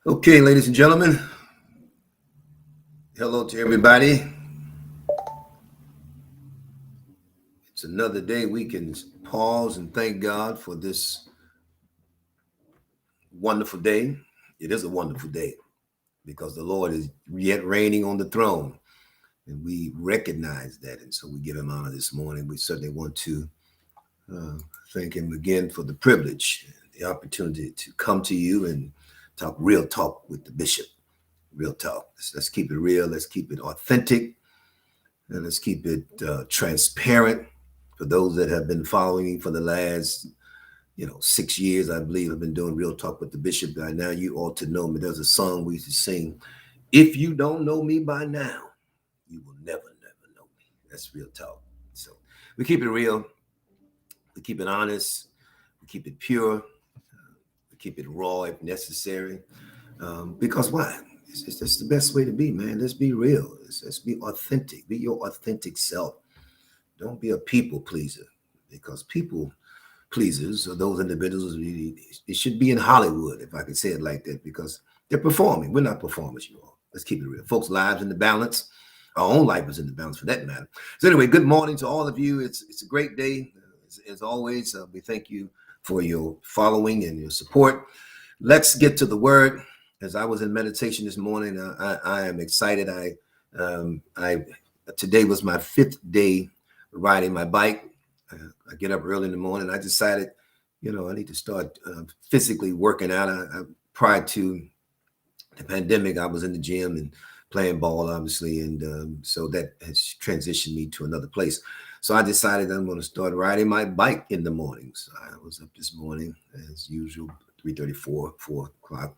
Okay, ladies and gentlemen, hello to everybody. It's another day we can pause and thank God for this wonderful day. It is a wonderful day because the Lord is yet reigning on the throne, and we recognize that. And so we give him honor this morning. We certainly want to uh, thank him again for the privilege, the opportunity to come to you and talk real talk with the bishop. Real talk. Let's keep it real. Let's keep it authentic. And let's keep it transparent. For those that have been following me for the last, 6 years, I believe I've been doing Real Talk with the Bishop. By now, you ought to know me. There's a song we used to sing. If you don't know me by now, you will never know me. That's real talk. So we keep it real. We keep it honest. We keep it pure. We keep it raw if necessary. Because why? It's just the best way to be, man. Let's be real. Let's be authentic. Be your authentic self. Don't be a people pleaser, because people pleasers or those individuals, it should be in Hollywood, if I could say it like that, because they're performing. We're not performers, you all. Let's keep it real. Folks' lives in the balance. Our own life is in the balance for that matter. So anyway, good morning to all of you. It's a great day. As always, we thank you for your following and your support. Let's get to the word. As I was in meditation this morning, I am excited. I today was my 5th day riding my bike. I get up early in the morning. I decided, I need to start physically working out. Prior to the pandemic, I was in the gym and playing ball, obviously, and so that has transitioned me to another place. So I decided I'm going to start riding my bike in the mornings. I was up this morning, as usual, 3:34, 4 o'clock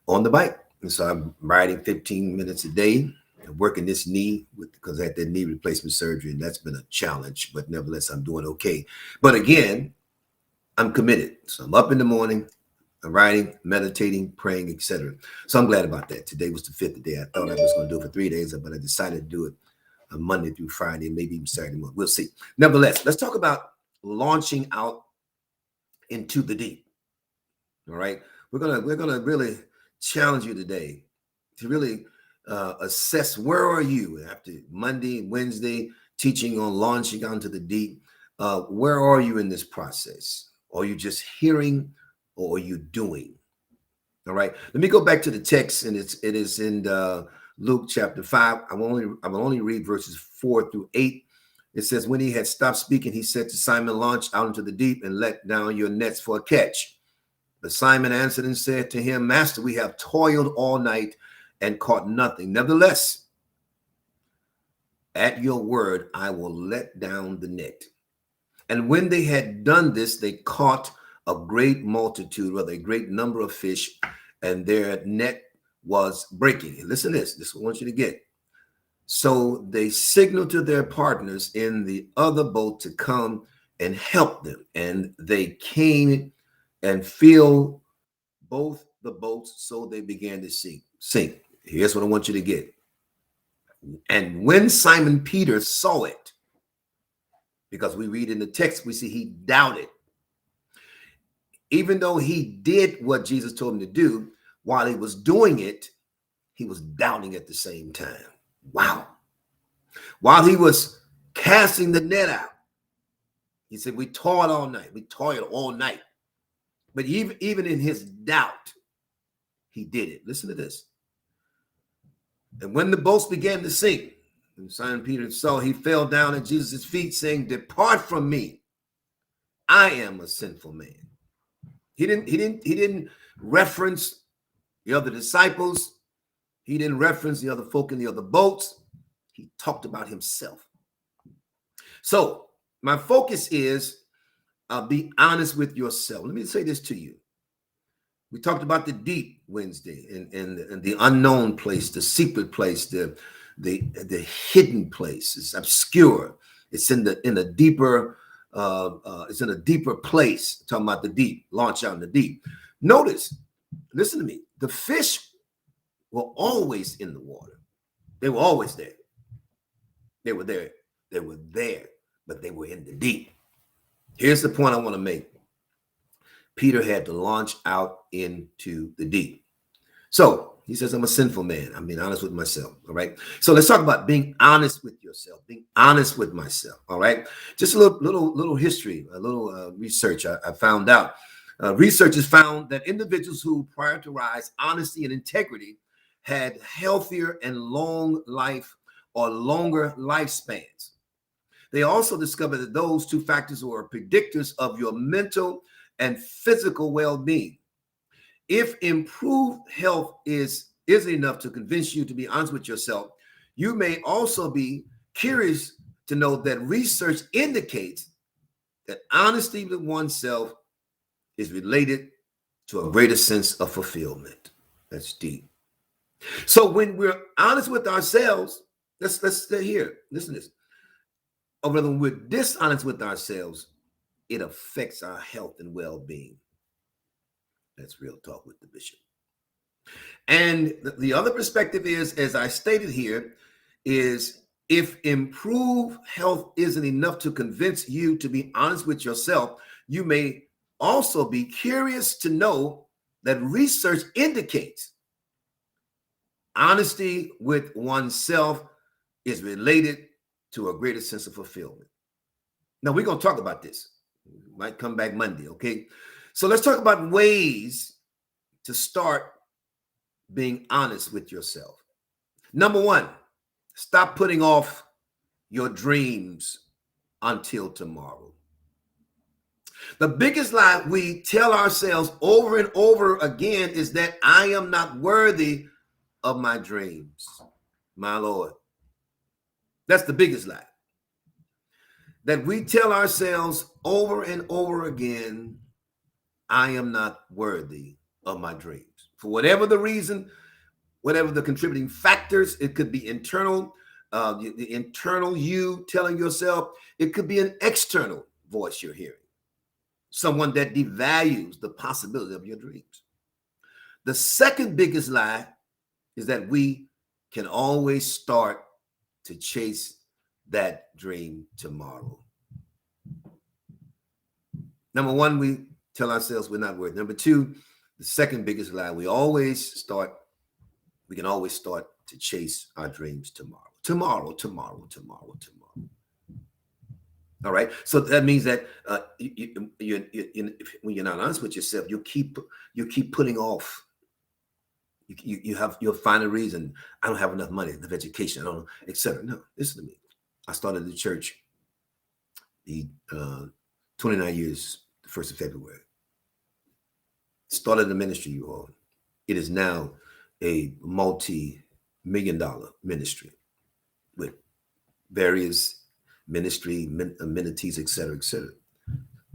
on the bike. And so I'm riding 15 minutes a day, working this knee because I had that knee replacement surgery, and that's been a challenge, but nevertheless, I'm doing okay. But again, I'm committed. So I'm up in the morning, I'm writing, meditating, praying, etc. So I'm glad about that. Today was the 5th day. I thought I was going to do it for 3 days, but I decided to do it Monday through Friday, maybe even Saturday morning. We'll see. Nevertheless, let's talk about launching out into the deep. All right. We're gonna really challenge you today to really assess where are you after Monday, Wednesday, teaching on launching out into the deep. Where are you in this process? Are you just hearing, or are you doing? All right. Let me go back to the text, and it is in Luke chapter 5. I will only read verses 4 through 8. It says, when he had stopped speaking, he said to Simon, launch out into the deep and let down your nets for a catch. But Simon answered and said to him, Master, we have toiled all night and caught nothing. Nevertheless, at your word, I will let down the net. And when they had done this, they caught a great multitude, rather a great number of fish, and their net was breaking. And listen to this. This is what I want you to get. So they signaled to their partners in the other boat to come and help them. And they came and filled both the boats, so they began to sink. Here's what I want you to get. And when Simon Peter saw it, because we read in the text, we see he doubted. Even though he did what Jesus told him to do, while he was doing it, he was doubting at the same time. Wow. While he was casting the net out, he said, we toiled all night. We toiled all night. But even in his doubt, he did it. Listen to this. And when the boats began to sink, and Simon Peter saw, he fell down at Jesus' feet, saying, depart from me. I am a sinful man. He didn't reference the other disciples. He didn't reference the other folk in the other boats. He talked about himself. So my focus is be honest with yourself. Let me say this to you. We talked about the deep Wednesday and the unknown place, the secret place, the hidden place. It's obscure. It's in a deeper place. Talking about the deep, launch out in the deep. Notice, listen to me. The fish were always in the water. They were always there. They were there. They were there, but they were in the deep. Here's the point I want to make. Peter had to launch out into the deep. So he says, I'm a sinful man. I'm being honest with myself. All right. So let's talk about being honest with yourself, being honest with myself. All right. Just a little history, a little research I found out. Researchers found that individuals who prioritized honesty and integrity had healthier and long life or longer lifespans. They also discovered that those two factors were predictors of your mental and physical well-being. If improved health isn't enough to convince you to be honest with yourself, you may also be curious to know that research indicates that honesty with oneself is related to a greater sense of fulfillment. That's deep. So when we're honest with ourselves, let's stay here. Listen to this. Or whether we're dishonest with ourselves, it affects our health and well-being. That's real talk with the bishop. And the other perspective is, as I stated here, is if improved health isn't enough to convince you to be honest with yourself, you may also be curious to know that research indicates honesty with oneself is related to a greater sense of fulfillment. Now, we're going to talk about this. We might come back Monday, okay? So let's talk about ways to start being honest with yourself. Number one, stop putting off your dreams until tomorrow. The biggest lie we tell ourselves over and over again is that I am not worthy of my dreams, my Lord. That's the biggest lie that we tell ourselves over and over again. I am not worthy of my dreams. For whatever the reason, whatever the contributing factors, it could be internal, the internal you telling yourself. It could be an external voice you're hearing, someone that devalues the possibility of your dreams. The second biggest lie is that we can always start to chase that dream tomorrow. Number one, we tell ourselves we're not worthy. Number two, the second biggest lie, we can always start to chase our dreams tomorrow. Tomorrow. All right. So that means that when you're not honest with yourself, you keep putting off. You'll find a reason. I don't have enough money, enough education, I don't know, etc. No, listen to me. I started the church 29 years, the 1st of February. Started the ministry, you all. It is now a multi-million-dollar ministry with various ministry amenities, etc., etc.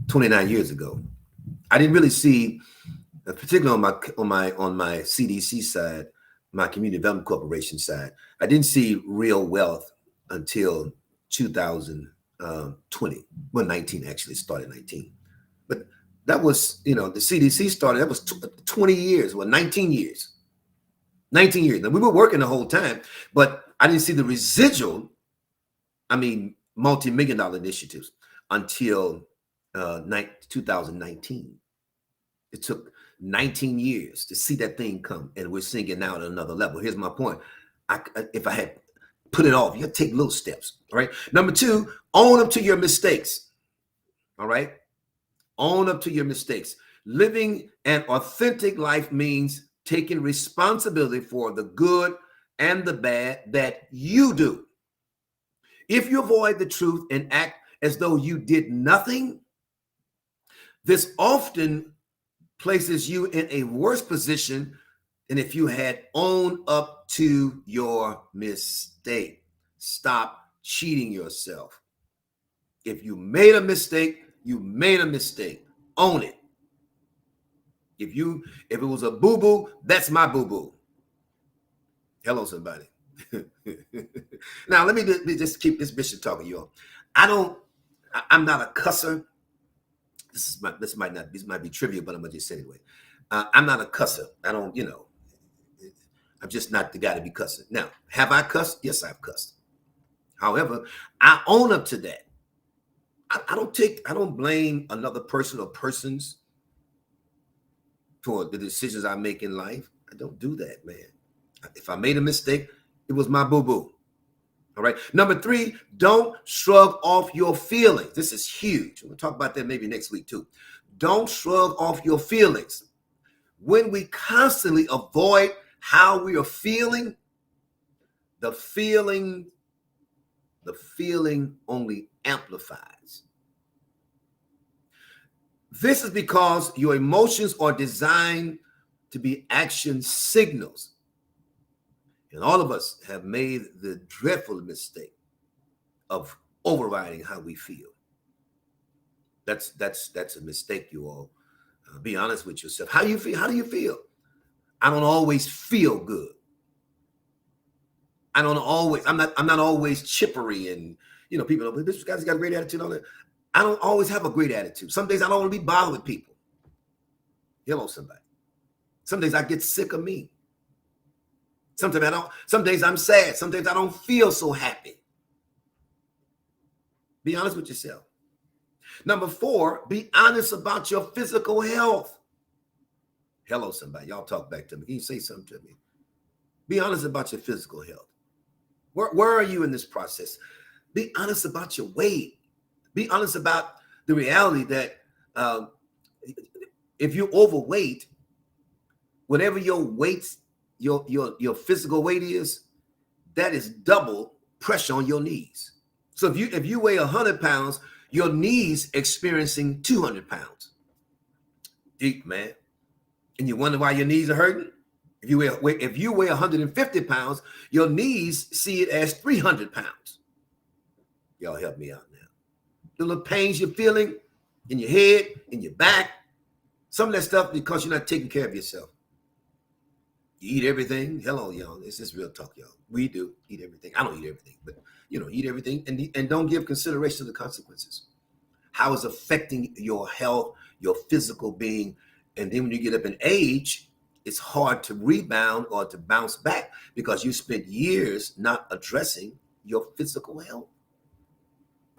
29 years ago, I didn't really see, particularly on my CDC side, my Community Development Corporation side, I didn't see real wealth until 2020. Well, 19 actually started 19, but that was, the CDC started. That was 20 years. Well, 19 years. 19 years. Now we were working the whole time, but I didn't see the residual. Multi-million-dollar initiatives until 2019. It took 19 years to see that thing come, and we're seeing it now at another level. Here's my point. If I had put it off, you have to take little steps. All right. Number two, own up to your mistakes. All right. Own up to your mistakes. Living an authentic life means taking responsibility for the good and the bad that you do. If you avoid the truth and act as though you did nothing, this often places you in a worse position than if you had owned up to your mistake. Stop cheating yourself. If you made a mistake, you made a mistake. Own it. If it was a boo-boo, that's my boo-boo. Hello, somebody. Now, let me just keep this bishop talking, y'all. I'm not a cusser. This might be trivial, but I'm gonna just say anyway. I'm not a cusser. I'm just not the guy to be cussing. Now, have I cussed? Yes, I've cussed. However, I own up to that. I don't blame another person or persons for the decisions I make in life. I don't do that, man. If I made a mistake, it was my boo-boo. All right. Number 3, don't shrug off your feelings. This is huge. We'll talk about that maybe next week too. Don't shrug off your feelings. When we constantly avoid how we are feeling, the feeling only amplifies. This is because your emotions are designed to be action signals. And all of us have made the dreadful mistake of overriding how we feel. That's a mistake, you all. Be honest with yourself. How you feel? How do you feel? I don't always feel good. I'm not always chippery, and people know this guy's got a great attitude on it. I don't always have a great attitude. Some days I don't want to be bothered with people. Hello, somebody. Some days I get sick of me. Sometimes I don't. Some days I'm sad. Some days I don't feel so happy. Be honest with yourself. Number 4, be honest about your physical health. Hello, somebody. Y'all talk back to me. Can you say something to me? Be honest about your physical health. Where are you in this process? Be honest about your weight. Be honest about the reality that if you're overweight, whatever your weight, your physical weight is, that is double pressure on your knees. So if you weigh 100 pounds, your knees experiencing 200 pounds. Deep, man. And you wonder why your knees are hurting? If you weigh 150 pounds, your knees see it as 300 pounds. Y'all help me out now. The little pains you're feeling in your head, in your back, some of that stuff because you're not taking care of yourself. You eat everything. Hello, y'all. This is real talk, y'all. We do eat everything. I don't eat everything, but eat everything and don't give consideration to the consequences. How it's affecting your health, your physical being. And then when you get up in age, it's hard to rebound or to bounce back because you spent years not addressing your physical health.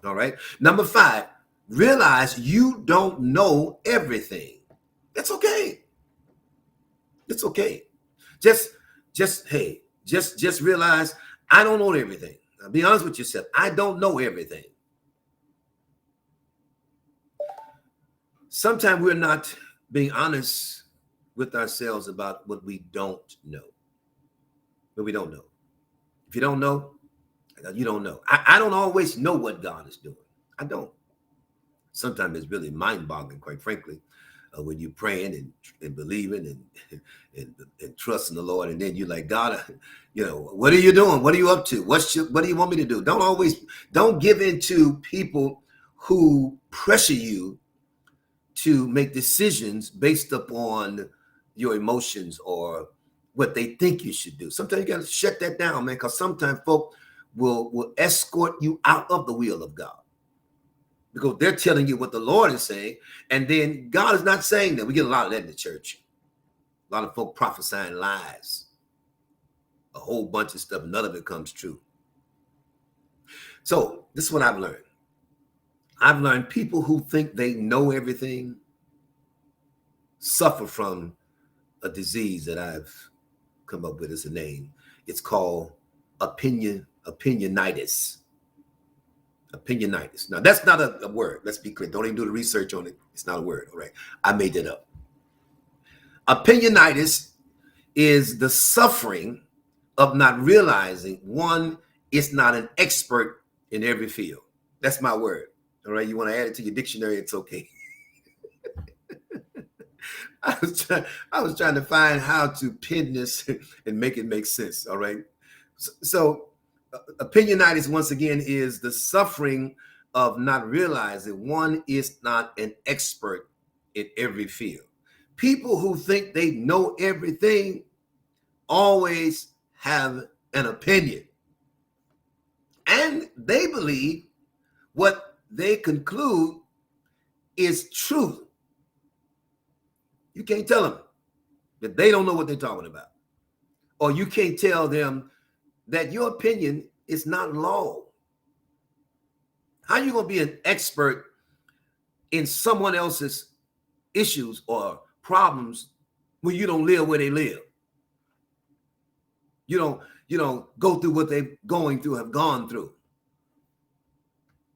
All right. Number 5, realize you don't know everything. That's okay. It's okay. Just realize I don't know everything. Now, be honest with yourself. I don't know everything. Sometimes we're not being honest with ourselves about what we don't know. But we don't know. If you don't know, you don't know. I don't always know what God is doing. I don't. Sometimes it's really mind-boggling, quite frankly, when you're praying and believing and trusting the Lord, and then you're like, God, what are you doing? What are you up to? What do you want me to do? Don't give in to people who pressure you to make decisions based upon your emotions or what they think you should do. Sometimes you got to shut that down, man, because sometimes folk will escort you out of the will of God because they're telling you what the Lord is saying, and then God is not saying that. We get a lot of that in the church. A lot of folk prophesying lies, a whole bunch of stuff. None of it comes true. So this is what I've learned. I've learned people who think they know everything suffer from a disease that I've come up with as a name. It's called Opinionitis. Opinionitis. Now, that's not a word. Let's be clear. Don't even do the research on it. It's not a word. All right. I made that up. Opinionitis is the suffering of not realizing one is not an expert in every field. That's my word. All right. You want to add it to your dictionary? It's okay. I was trying to find how to pin this and make it make sense. All right. So opinionitis, once again, is the suffering of not realizing one is not an expert in every field. People who think they know everything always have an opinion. And they believe what they conclude is truth. You can't tell them that they don't know what they're talking about. Or you can't tell them that your opinion is not law. How are you going to be an expert in someone else's issues or problems when you don't live where they live? You don't go through what they're going through, have gone through.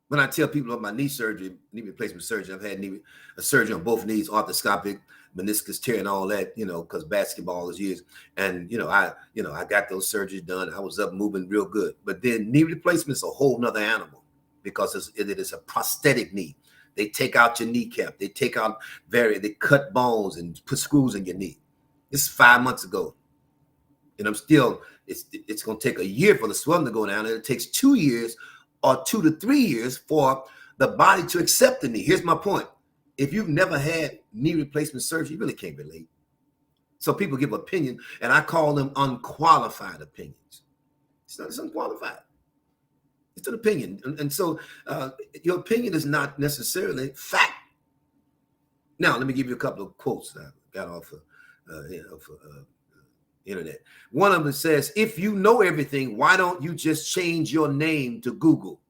When I tell people about my knee surgery, knee replacement surgery, I've had a surgery on both knees, arthroscopic, meniscus tear, and all that, because basketball is years. And I got those surgeries done. I was up moving real good. But then knee replacement is a whole nother animal because it is a prosthetic knee. They take out your kneecap. They take out they cut bones and put screws in your knee. This is 5 months ago. And I'm still, it's going to take a year for the swelling to go down. And it takes 2 years or 2 to 3 years for the body to accept the knee. Here's my point. If you've never had knee replacement surgery, you really can't relate. So people give opinion, and I call them unqualified opinions. It's unqualified. It's an opinion. And so your opinion is not necessarily fact. Now, let me give you a couple of quotes that I got off of internet. One of them says, if you know everything, why don't you just change your name to Google?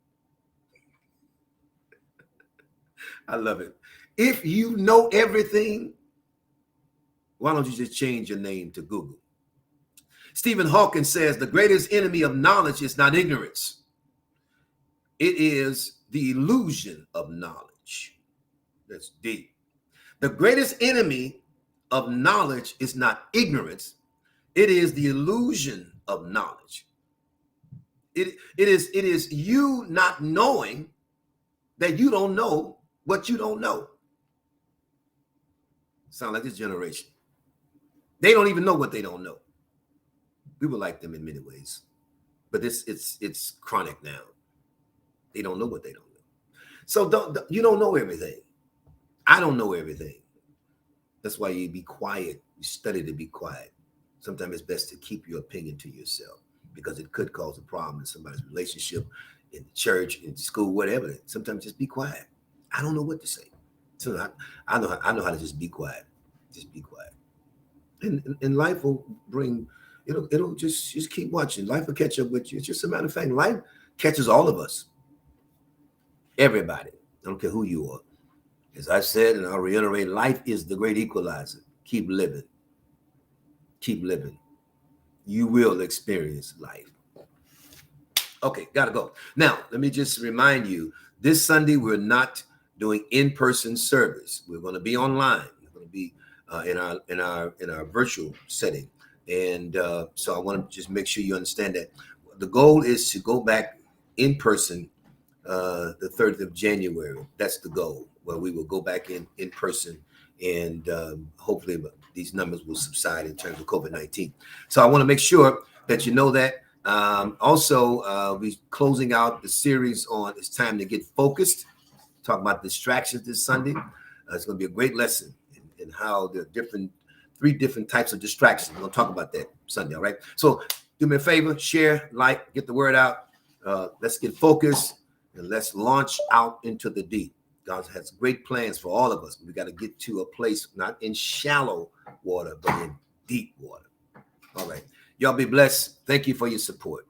I love it. If you know everything, why don't you just change your name to Google? Stephen Hawking says the greatest enemy of knowledge is not ignorance. It is the illusion of knowledge. That's deep. The greatest enemy of knowledge is not ignorance. It is the illusion of knowledge. It is you not knowing that you don't know what you don't know. Sound like this generation. They don't even know what they don't know. We were like them in many ways, but it's chronic now. They don't know what they don't know. So you don't know everything. I don't know everything. That's why you be quiet. You study to be quiet. Sometimes it's best to keep your opinion to yourself because it could cause a problem in somebody's relationship, in the church, in school, whatever. Sometimes just be quiet. I don't know what to say. So I know how to just be quiet. Just be quiet. And life will bring, it'll just keep watching. Life will catch up with you. It's just a matter of fact, life catches all of us. Everybody. I don't care who you are. As I said, and I'll reiterate, life is the great equalizer. Keep living. Keep living. You will experience life. Okay, gotta go. Now, let me just remind you, this Sunday, we're not doing in-person service. We're going to be online. We're going to be in our virtual setting. And so I want to just make sure you understand that. The goal is to go back in person the 3rd of January. That's the goal, where we will go back in person, and hopefully these numbers will subside in terms of COVID-19. So I want to make sure that you know that. Also, we're closing out the series on It's Time to Get Focused, talking about distractions this Sunday. It's going to be a great lesson in how there are 3 different types of distractions. We're going to talk about that Sunday, all right? So do me a favor, share, like, get the word out. Let's get focused, and let's launch out into the deep. God has great plans for all of us. We got to get to a place not in shallow water, but in deep water. All right. Y'all be blessed. Thank you for your support.